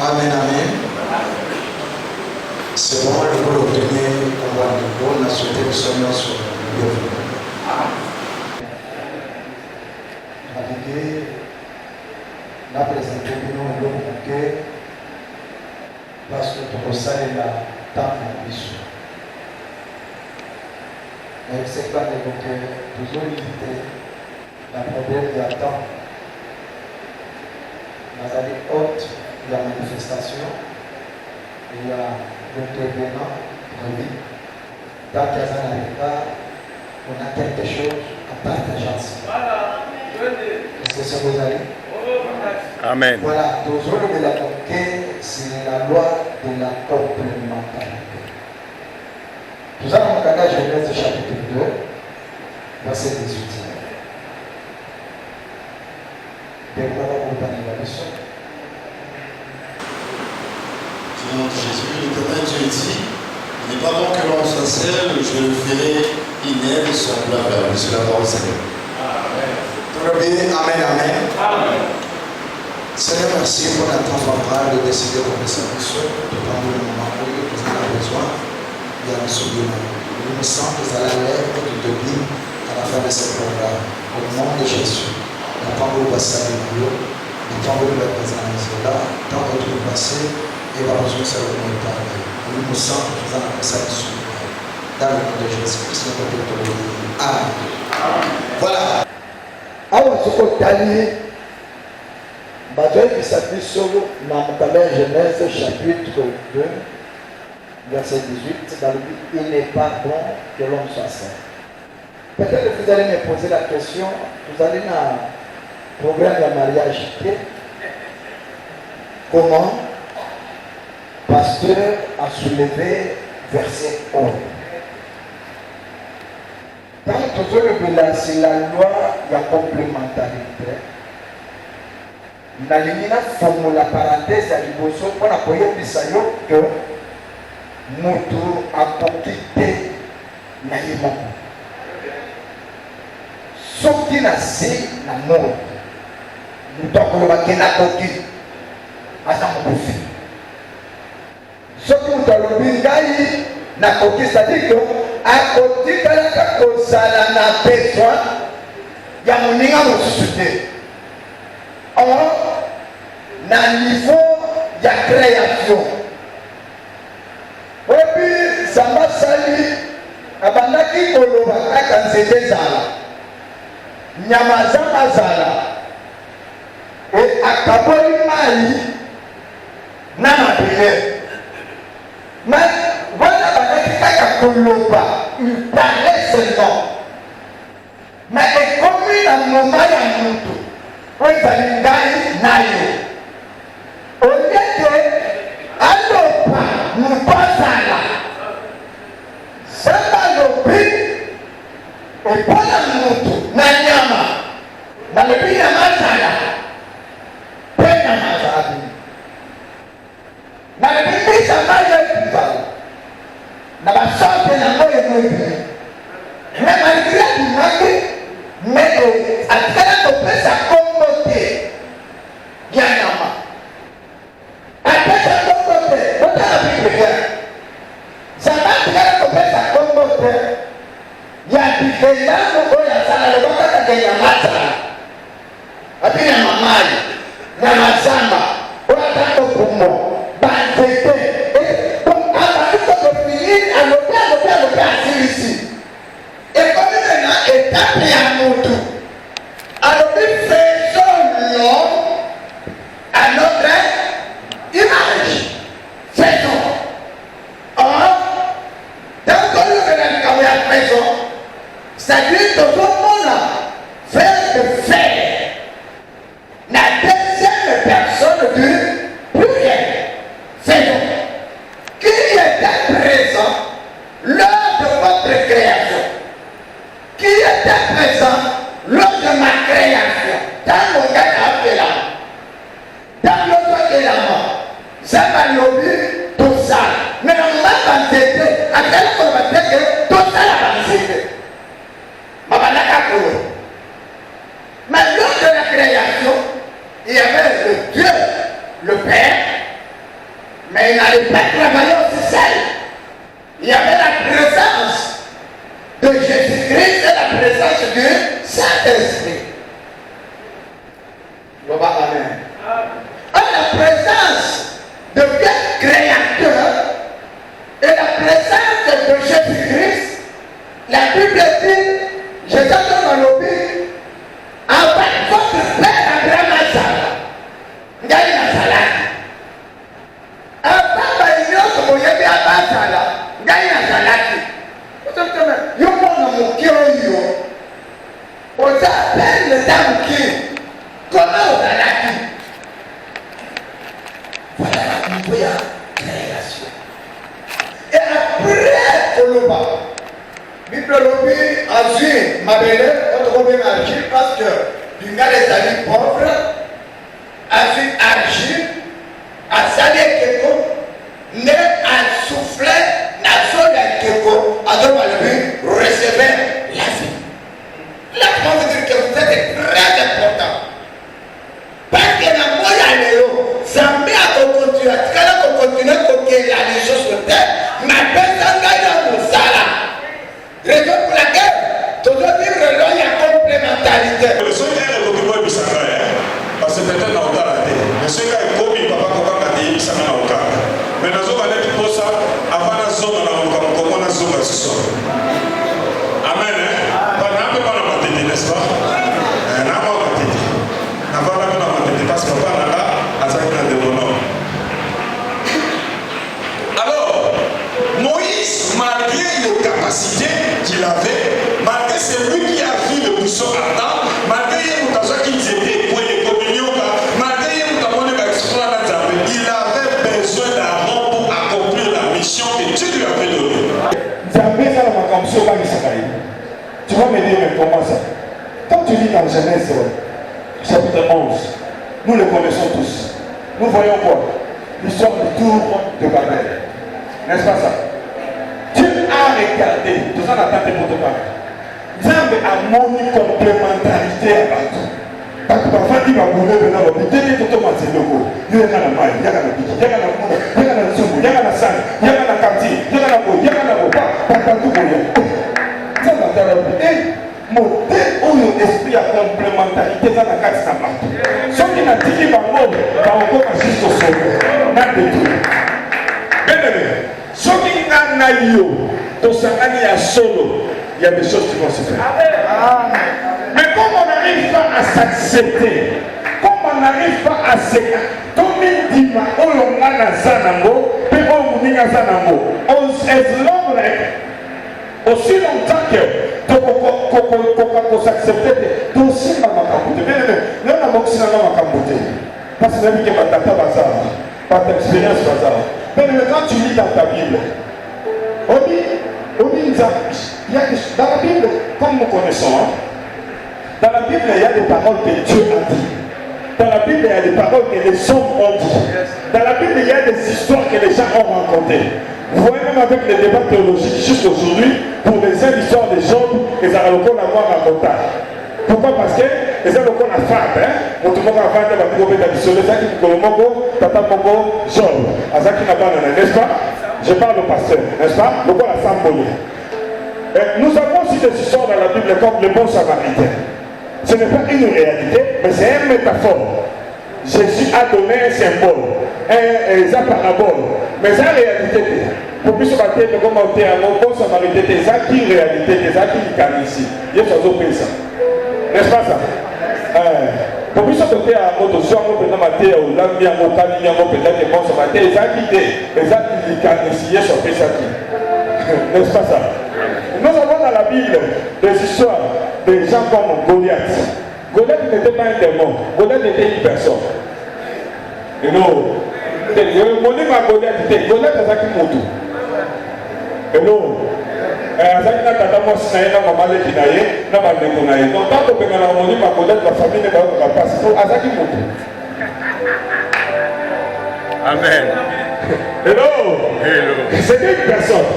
Amen, amen. C'est bon, le bon obtenir comme on dit, on a souhaité le Seigneur sur le Naviguer, la présenter nous le bouquet, parce que pour ça, il a tant d'ambition. Mais c'est pas des bouquets, toujours limité, la problème il y a tant. Dans la haute, il y a manifestation, il y a l'intervenant prévu. Tant qu'il y a n'arrive pas, on a quelque chose à partager ensemble. Est-ce que ça vous arrive? Amen. Voilà, toujours de la conquête, c'est la loi de la complémentarité. Nous allons regarder Genèse chapitre 2, verset 18. Au nom de Jésus, l'Éternel Dieu dit, il n'est pas bon que l'on soit seul, je le ferai inerte sur un plat vers lui. C'est la parole du Seigneur. Amen, amen. Amen. Seigneur, merci pour notre temps favorable de décider pour les services, de prendre le moment où nous avons besoin. Il y a un souvenir. Nous nous sentons que à la lèvre de Tobi à la fin de ce programme. Au nom de Jésus. La parole va s'allumer. La parole va présenter là. Tant que tout est passé, et va rejoindre sa volonté. Nous nous sentons que nous avons ça de souvenir. Dans le nom de Jésus-Christ, nous avons été Amen. Voilà. Awa sokotali bazoyebisa biso na mokanda ya Genèse chapitre 2 verset 18 balobi il n'est pas bon que l'homme soit seul. Peut-être que vous allez me poser la question, vous allez na programme de mariage comment pasteur a soulevé verset 11. Quand c'est la loi de la complémentarité, nous avons la parenthèse à l'Iboso pour la première bisayo que nous avons quitté Naïma. Ce qui n'a si la mort, nous avons quitté à sa profit. Ce qui nous avons dit, c'est-à-dire que akotikalaka kozala na besoin ya moninga mosusu te. Or na niveau ya création oyebi zamba sali abandaki koloba kaka nzete ezala nyama zamba azala akaboli mai na mabele voilà koloba il parlait seulement mais ekomi na moma ya mutu oyo ezali ngai nayo oliete aloba mutu azala samba alobi epona mutu na nyama nalobi nyama azala mpe nyama azali nalobi misanga yekizala na basorte nango emoyebele me malgré dimaki me atikala kopesa kombo te ya nyama apesa kombo te otala biblia zamba atikala kopesa kombo te ya bikendango oyo azala lobakakake nyama azala abi nyama mai nyama zamba oyo atako kombo banzete étape ya mutu alobi faisons l'homme à notre image faisons or dans kolobela likambo ya faisons c'est-à-dire tozomona faire de faire na deuxième personne du pluriel faisons qui était présent lors de votre création. Qui était présent lors de ma création, dans mon gars dans l'autre élément, ça m'a lobby tout ça. Mais on m'a pensé, à quel point on va dire que tout ça l'a pensé. Ma banaka couleur. Mais lors de la création, il y avait le Dieu, le Père, Mais il n'allait pas travailler aussi seul. Il y avait la présence de Jésus-Christ et la présence du Saint-Esprit. Amen. La présence de Dieu créateur et la présence de Jésus-Christ, la Bible dit, je t'ai dans le lobby, avec votre père Abraham Azala, Ngaï Nazalaki. Avant Baïno, comme il y avait à Bazala, Ngaï Nazalaki. Yo mon amour qui est yo, on s'appelle les dames qui, comment on Zalaki? Voilà la première création. Et après, Koloba, Bible lobby, Azur, ma belle, on trouve bien Agir parce que du gars les amis pauvres, Azur, Agir, à Salé Keko, né à souffler, n'a pas Keko, à Domalbi, recevait la vie. La preuve veut dire que vous êtes très important. Parce que la moyenne est là. Zambé a continué, à continuer à la chose sur terre, ma personne gagne dans le salaire. Raison pour laquelle, toujours dire que là, il y a complémentarité. Le son est le document du Sahara, parce que peut-être dans le cas, le son est comme il papa comme a dit, ça m'a au cas. Mais nous avons allé pour ça, avant la zone, comme on a zone à ce soir. Amen. Pas n'importe quoi la matinée, n'est-ce pas? N'importe quoi la matinée. N'importe quoi la matinée, parce que papa n'a pas à ça qu'il a de mon nom. Alors, Moïse, malgré les capacités qu'il avait, malgré celui qui a vu le buisson à temps, malgré les mutations qu'ils étaient pour les communions, malgré les mutations de l'exploit, il avait besoin d'Aaron pour accomplir la mission que Dieu lui avait donnée. Tu vas me dire, mais comment ça? Quand tu lis dans Genèse, chapitre 11, nous le connaissons tous. Nous voyons quoi? L'histoire du tour de Babel. N'est-ce pas ça? Dieu a regardé, tout ça n'a pas été pour te parler. Dieu a mon complémentarité à Batou. Parce que parfois il va bouler maintenant, il dit que tout le monde s'est levé. Il y a la maille, il y a la biki, il y a la moule, il y a la soumou, il y a la sang, il y a la cantine, il y a la boue, il y a la boue, pas tout pour rien. Ça va te rappeler. Mon esprit à complémentarité dans la carte de Batou. Ce qui n'a dit qu'il va encore juste au sauver. N'a de tout. Bien aimé. Ce qui n'a pas eu, dans sa année à solo, il y a des choses qui vont se faire. Mais comme on n'arrive pas à s'accepter, comme on n'arrive pas à s'écouter, comme il dit, on a na zanango, puis on a na zanango. On s'éloigne aussi longtemps que qu'on s'accepte, tout aussi dans ma capote. Bien aimé, là on a aussi dans ma capote. Parce que la vie qui m'a tata bazar, par ta expérience bazar. Mais quand tu lis dans ta Bible, on dit, il y a dans la Bible, comme nous connaissons, dans la Bible, il y a des paroles que Dieu a dit. Dans la Bible, il y a des paroles que les hommes ont dit. Dans la Bible, il y a des histoires que les gens ont racontées. Vous voyez même avec les débats théologiques juste aujourd'hui, pour les histoires des Job, les Aralokos l'avoir raconté. Pourquoi? Parce que les Aralokos la femme, tout le monde a vendu la Bible de les Zaki Kolomogo, Tata Mogo, Job, Azaki Nabanana, n'est-ce pas? Je parle au pasteur, n'est-ce pas? Le quoi la femme volée. Nous avons aussi des histoires dans la Bible comme le bon samaritain. Ce n'est pas une réalité, mais c'est une métaphore. Jésus a donné un symbole, un parabole, mais c'est une réalité. Pour plus se battre, comme on dit, un bon samaritain, c'est ça qui est réalité, c'est ça qui est ici. Il y a ça. N'est-ce pas ça? Pour plus se battre, à mon dossier, on peut demander au lami, à mon cali, à mon peut-être bon samaritain, c'est ça qui est, c'est ça qui est ici, il y a ça qui. N'est-ce pas ça? Nous avons dans la Bible des histoires de gens comme Goliath. Goliath n'était pas un démon, Goliath était une personne. Et non, Goliath était Azaki Motu. Et non, Azaki Nakatamo Sinaï, Namamale Kinaye, Namane Kunaye. Donc, tant que Goliath, la famille n'est pas passée pour Azaki Motu. Amen. Hello. C'était une personne.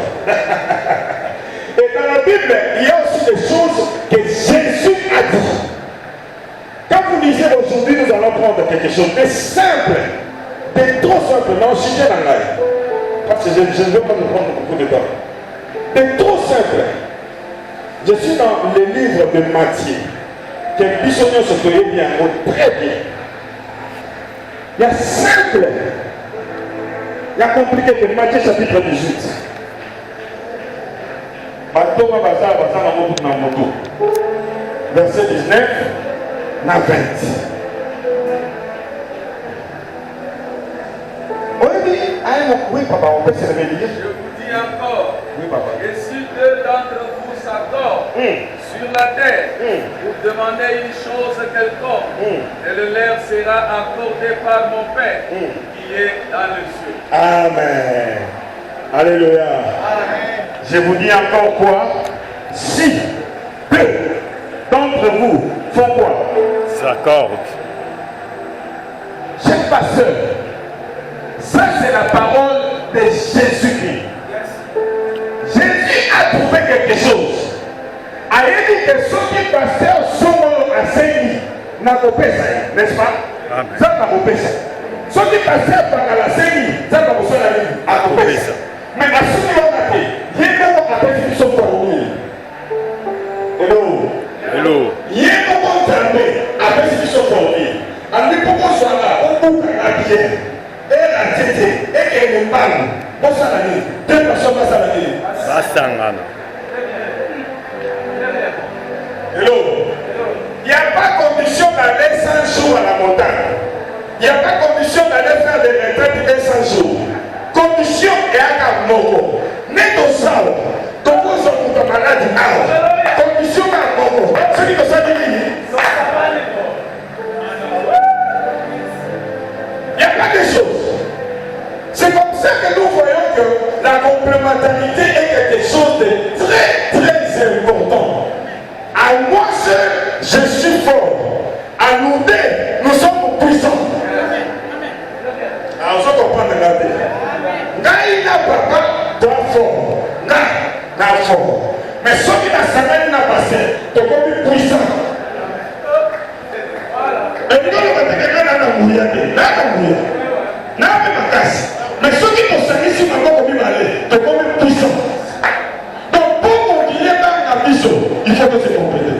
Et dans la Bible, il y a aussi des choses que Jésus a dit. Quand vous lisez aujourd'hui, nous allons prendre quelque chose de simple, de trop simplement, si j'ai la live, parce que je ne veux pas me prendre beaucoup de temps. C'est trop simple. Je suis dans le livre de Matthieu, que Bissonnier se connaît bien, très bien. Il y a simple, il y a compliqué que Matthieu chapitre 18. Verset 19 à 20. Oui, papa, on peut se réveiller. Je vous dis encore, Oui, papa. et si deux d'entre vous s'accordent sur la terre, vous demandez une chose quelconque, et le leur sera accordé par mon Père qui est dans les cieux. Amen. Alléluia. Amen. Je vous dis encore quoi? Si deux d'entre vous font quoi? S'accordent. Chers pasteurs, ça c'est la parole de Jésus-Christ. Jésus a trouvé quelque chose. A dit que ceux qui pasteurs sont enseignés, n'a pas payé, n'est-ce pas? Ça n'a pas payé. Ceux qui pasteurs dans la série, ça n'a pas payé. Mais à ce moment-là, il y a un appel qui sont parmi. Hello. Hello. Il y a un appel qui sont parmi. En lui, pourquoi soit là, on peut la pierre. Et la tête, et qu'elle est mal. Bon, ça l'a dit. Deux personnes, ça l'a dit. Basangana. Hello. Il n'y a pas condition d'aller 100 jours à la montagne. Il n'y a pas condition d'aller faire des retraites de 100 jours. Condition est à Mogo. N'est au sale. Donc, vous êtes pour malade. Condition à Mogo. C'est qui que ça dit? Il n'y a pas de choses. C'est comme ça que nous voyons que la complémentarité est quelque chose de très, très important. À moi seul, je suis fort. À nous deux, nous sommes puissants. Alors, on comprend de la vie. Ngaï n'a pas toi fort. N'a fort. Mais ceux qui n'a jamais n'a pas fait, tu es comme puissant. Et nous, on va te dire que nous mouillé. Mais ceux qui nous saluent sur ma boue, tu es comme puissant. Donc, pour qu'on dise dans la vision, il faut que c'est complété.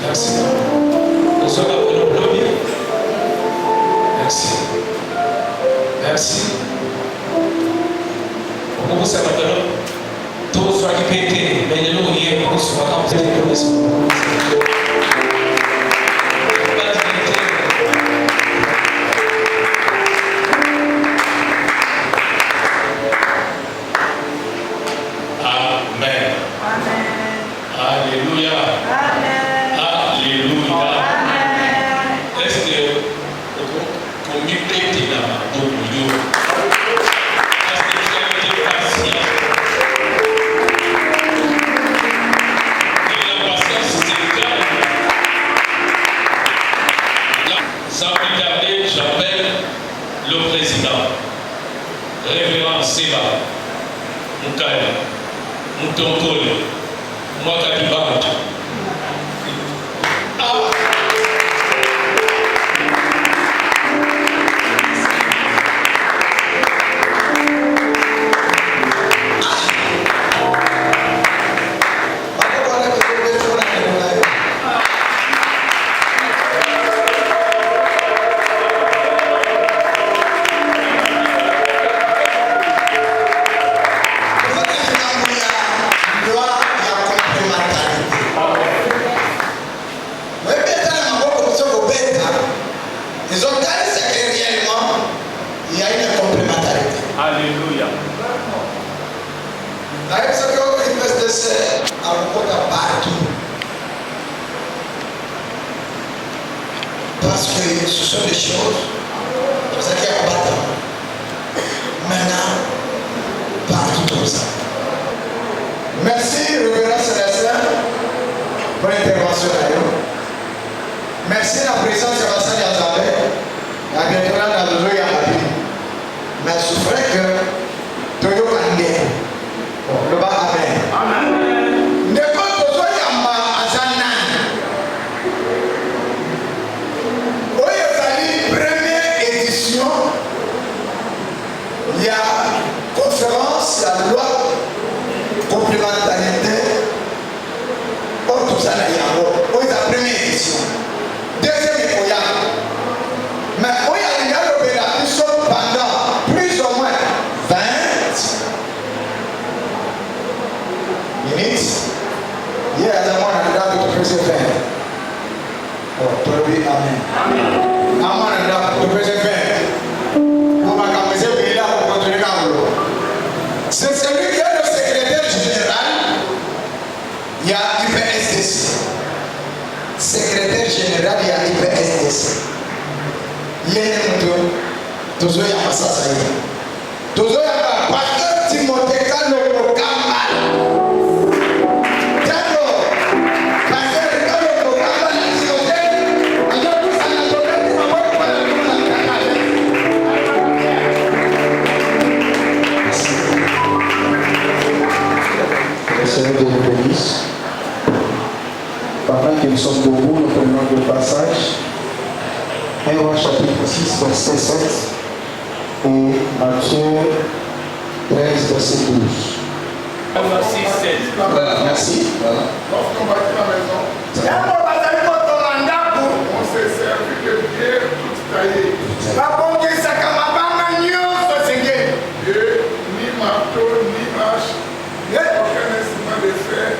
Merci. Bonsoir à vous, merci. Merci. Pour vous, ça va faire. Tous ceux qui pétent, mais les loups, ils vont se faire comme Amen. Alléluia. Alléluia. Est-ce que pour m'y prêter là, pour nous, est-ce que tu as été patient? Et la patience, c'est calme. Sans plus tarder, j'appelle le président, révérend Seba Mukaya, Mutonkole, Mwakatibantu. Alléluia. Parce que ce sont des choses, c'est ça qui est abattant. Maintenant, partout comme ça. Merci, révérend Célestin, pour l'intervention d'ailleurs. Merci la présence de Sébastien Yazabé. La bientôt là, dans le jeu, il y a la vie. Mais je souffrais que Toyo Kandé. Le bas, Amen. Ne pas que toi, il y a ma Azana. ça là, il y a la première édition. Deuxième édition. Mais on y a l'opération pendant plus ou moins 20 minutes. Il y a des gens qui ont été préservés. Oh, probably amen. Amen. Amen. C'est celui qui est le secrétaire général. Il y a IPSDC. Secrétaire général, il y a IPSDC. Il y a toujours il y a pas ça. Toujours il y a pasteur Timothée Kaloko Kamal. Seigneur de nous bénisse. Pendant que nous sommes debout, nous prenons le passage. 1 Roi chapitre 6, verset 7 et Matthieu 13, verset 12. Voici 7. Voilà, merci. Voilà. Lorsqu'on bâtit la maison, on s'est servi de pierres toutes taillées. Et ni marteau, ni hache, ni aucun instrument de fer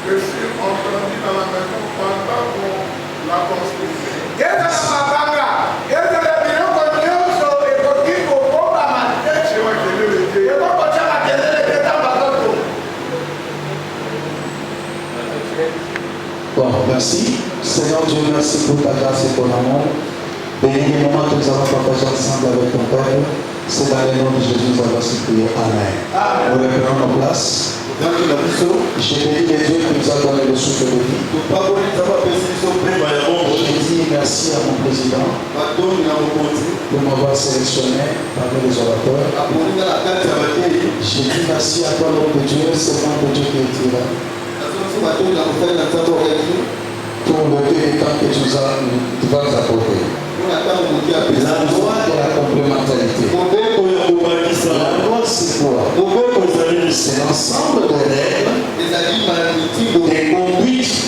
ne furent entendus dans la maison pendant qu'on la construisait. Bon, merci. Seigneur Dieu, merci pour ta grâce et ton amour. Bénis les moments que nous avons partagés ensemble avec ton Père. C'est dans le nom de Jésus que nous avons supplié. Amen. Nous reprenons nos places. J'ai béni les dieux qui nous a donné le souffle de vie. Je dis merci à mon président de m'avoir sélectionné parmi les orateurs. Je dis merci à toi, l'homme de Dieu, c'est l'homme de Dieu qui est là. Pour le peu de temps que tu vas nous apporter. La loi de la complémentarité. La loi, c'est quoi? C'est l'ensemble des règles, des conduites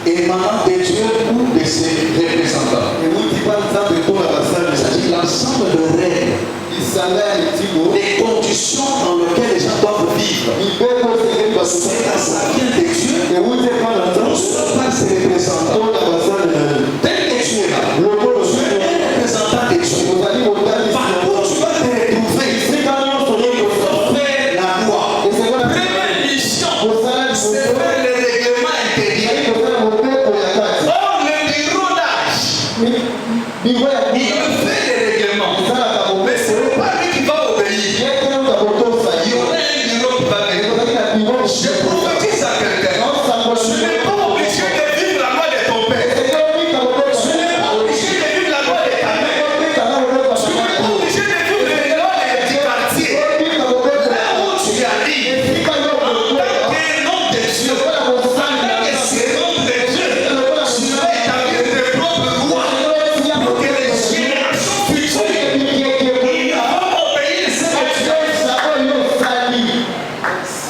émanant des dieux ou de ses représentants. C'est-à-dire l'ensemble de règles, des conditions dans lesquelles les gens doivent vivre. C'est à ça vient des dieux. Nous sommes pas ses représentants. Tel que tu es là, tu es un représentant des dieux. Partout tu vas te retrouver. Faire la loi. Première mission, c'est faire le règlement intérieur. Or, le bureau il me fait les règlements. Mais ce n'est pas lui qui va obéir. Il y aura un bureau qui va venir. Je prophétise à quelqu'un. Je n'ai pas obligé de vivre la loi de ton père. Je n'ai pas obligé de vivre la loi de ta mère. Je n'ai pas obligé de vivre la loi du quartier. Là où tu arrives, en tant qu'un homme de Dieu, en tant que servant de Dieu, tu vas établir tes propres lois pour que les générations futures ils vont obéir ce que tu as.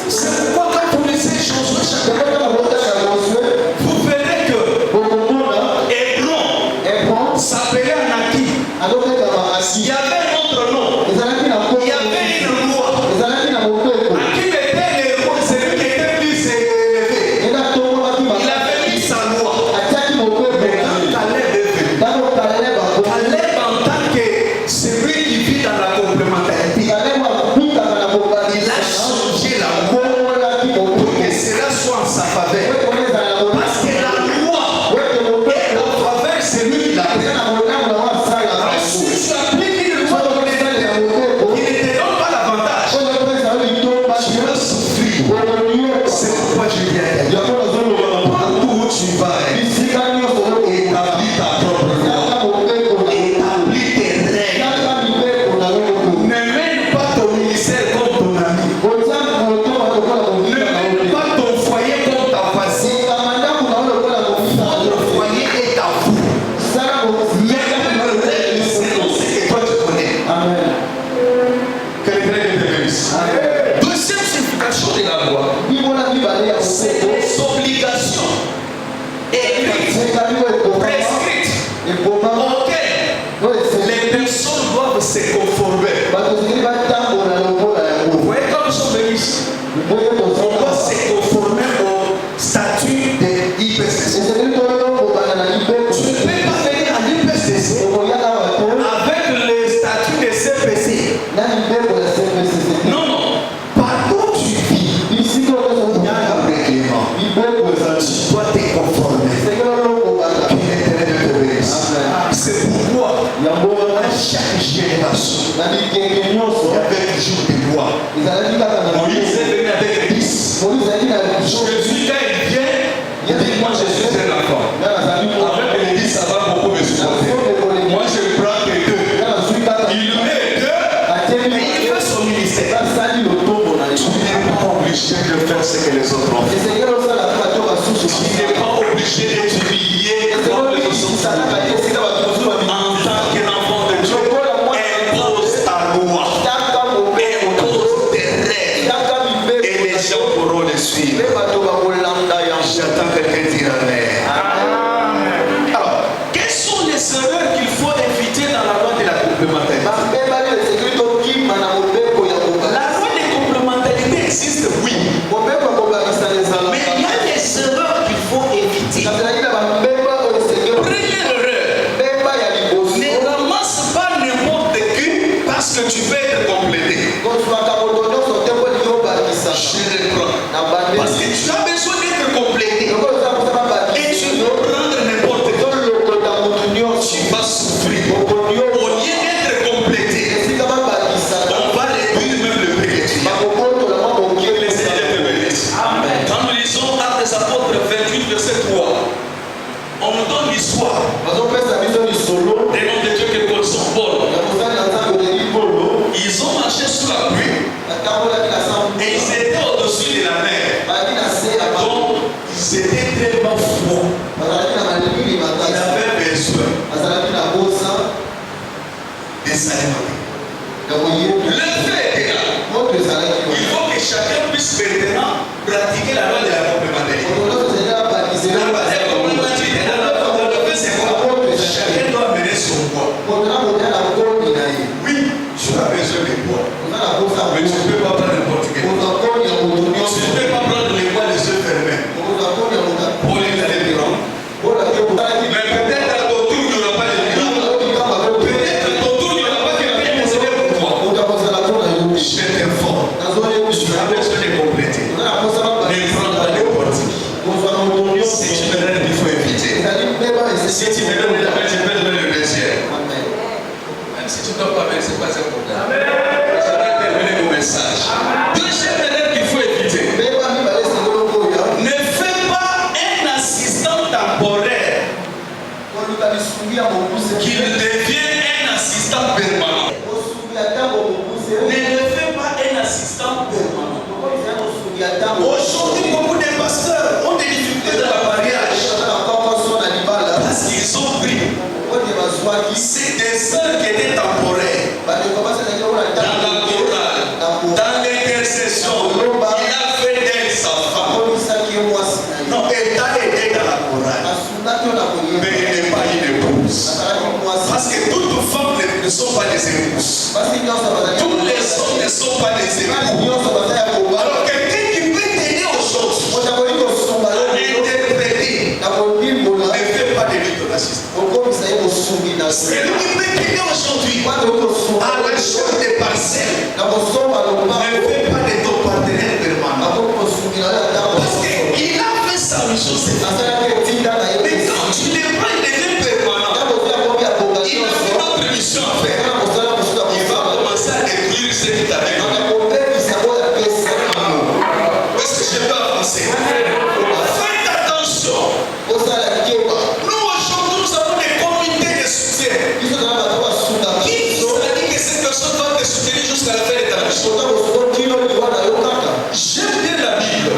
C'est pourquoi quand vous lisez Josué chapitre 11, vous verrez que Hébron s'appelait Anaki. Il y avait un autre nom. Il y avait une loi. À qui était le roi, c'est lui qui était plus élevé. Il avait mis sa loi. Mais quand Caleb est venu, Caleb en tant que celui qui vit dans la complémentarité, il a changé la loi pour que cela soit en sa faveur. Parce que la loi est en faveur de celui qui l'a pris. Si tu appliques une loi qui ne te donne pas l'avantage, tu vas souffrir. C'est pourquoi je viens. Partout où tu vas, établis ta propre loi. Établis tes règles. Ne mène pas ton ministère comme ton ami. Ne mène pas ton foyer comme ta voisine. prescrite auxquelles les personnes doivent se conformer. Vous voyez quand nous sommes venus ici, on doit se conformer au statut de l'IPSDC. Tu ne peux pas venir à l'IPSDC avec le statut de CPC. Non, non. Partout où tu vis, il y a un règlement. Tu dois te conformer. C'est pourquoi à chaque génération, il y avait toujours des lois. Moïse est venu avec 10. Jésus, quand il vient, il dit moi je suis un enfant. Avec les 10, ça va beaucoup me supporter. Moi je prends que 2. Il met 2 et il fait son ministère. Tu n'es pas obligé de faire ce que les autres ont fait. Tu n'es pas obligé d'étudier comme les autres ont fait. En tant qu'enfant de Dieu, impose ta loi, impose tes règles et les gens pourront les suivre. J'attends quelqu'un dire Amen. Alors, quelles sont les erreurs qu'il faut éviter dans la loi de la complémentarité? La loi de complémentarité existe, oui. Mais il y a des erreurs qu'il faut éviter. Première erreur, ne ramasse pas n'importe qui parce que tu veux être complété. Je reprends. Parce que tu as besoin d'être complété. Et tu veux prendre n'importe qui. Tu vas souffrir. Au lieu d'être complété, on va réduire même le prix que tu as. Les Seigneurs te bénissent. Quand nous lisons Actes des Apôtres 28, verset 3, on nous donne l'histoire des noms de Dieu que nous connaissons, Paul. Ils ont marché sous la pluie et ils étaient au-dessus de la mer. Donc, ils étaient tellement froids. Ils avaient besoin de s'alimenter. Le fait est là. Il faut que chacun puisse maintenant pratiquer la loi de la complémentarité. La complémentarité, c'est quoi? Chacun doit mener son poids. Oui, tu as besoin de poids. Mais tu ne peux pas prendre n'importe quel poids. Tu ne peux pas prendre les poids des yeux fermés. Pour les aller de rang. Mais peut-être à ton tour, il n'y aura pas de miracle. Peut-être à ton tour, il n'y aura pas quelqu'un qui se lève pour toi. Je t'informe. Tu as besoin de compléter. Ne prends pas n'importe qui. Si tu me donnes, il faut éviter. Si tu me donnes la main, je peux donner le deuxième. Même si tu ne dois pas mettre, ce n'est pas un problème. Je vais terminer mon message. Deuxième erreur qu'il faut éviter. Ne fais pas un assistant temporaire qu'il devienne un assistant permanent. Ne fais pas un assistant permanent. Aujourd'hui, beaucoup de pasteurs ont des difficultés dans le mariage parce qu'ils ont pris c'est des sœurs qui étaient temporaires dans la chorale, dans l'intercession. Il a fait d'elle sa femme. Non, elle t'a aidé dans la chorale, mais il n'est pas une épouse. Parce que toutes les femmes ne sont pas des épouses. Tous les hommes ne sont pas des époux. Alors quelqu'un qui peut t'aider aujourd'hui à interpréter, ne fait pas de lui ton assistant. Celui qui peut t'aider aujourd'hui à l'achat des parcelles, ne fait pas de ton partenaire permanent. Parce qu'il a fait sa mission, c'est ça. Mais quand tu les prends, il devient permanent. Il a fait notre mission à faire. Il va commencer à détruire ce qui t'avait donné. Est-ce que je peux avancer? Faites attention. Nous aujourd'hui, nous avons des comités de soutien. Qui vous a dit que cette personne doit te soutenir jusqu'à la fin de ta vie? J'aime bien la Bible.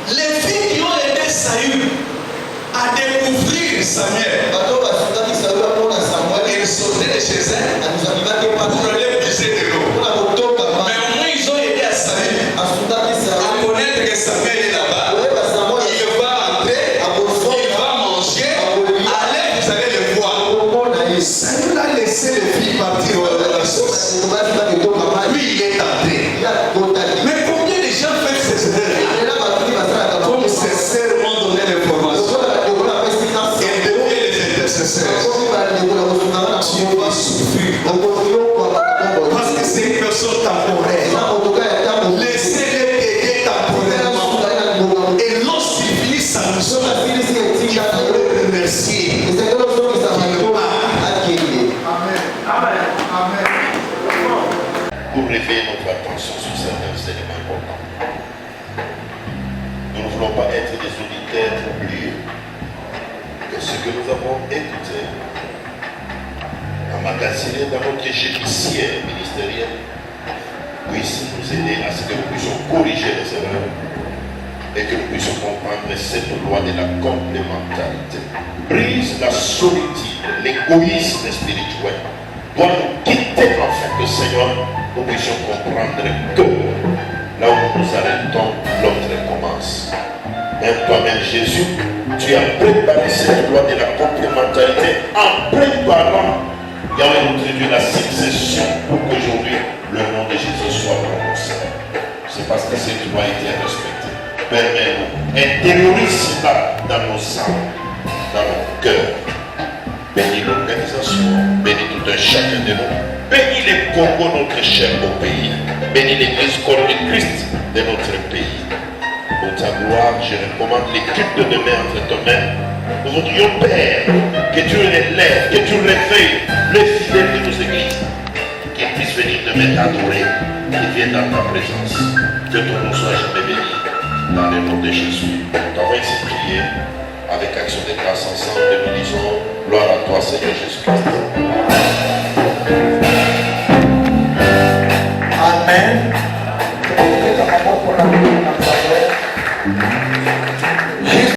Les filles qui ont aidé Saül à découvrir Samuel, ils sortaient de chez elles pour aller puiser de l'eau. Mais au moins ils ont aidé à Saül à connaître que Samuel est là-bas. Il va entrer, il Nous ne voulons pas être des auditeurs oubliés. Que ce que nous avons écouté, emmagasiné dans notre échiquier ministériel, puisse nous aider à ce que nous puissions corriger les erreurs et que nous puissions comprendre cette loi de la complémentarité. Brise la solitude, l'égoïsme spirituel doit nous quitter afin que, Seigneur, nous puissions comprendre que là où nous arrêtons, l'autre commence. Même toi-même, Jésus, tu as préparé cette loi de la complémentarité en préparant Yahweh introduit la succession pour qu'aujourd'hui le nom de Jésus soit prononcé. C'est parce que cette loi a été respectée. Permets-nous, intériorise cela dans nos âmes, dans nos cœurs. Bénis l'organisation, bénis tout un chacun de nous. Bénis les Congo, notre cher beau pays. Bénis l'église corps de Christ de notre pays. Pour ta gloire, je recommande l'équipe de demain entre tes mains. Nous voudrions, Père, que tu les lèves, que tu réveilles les fidèles de nos églises, qu'ils puissent venir demain t'adorer, qu'ils viennent dans ta présence. Que ton nom soit jamais béni, dans le nom de Jésus. Nous avons ainsi prié avec action de grâce ensemble et nous disons gloire à toi, Seigneur Jésus-Christ.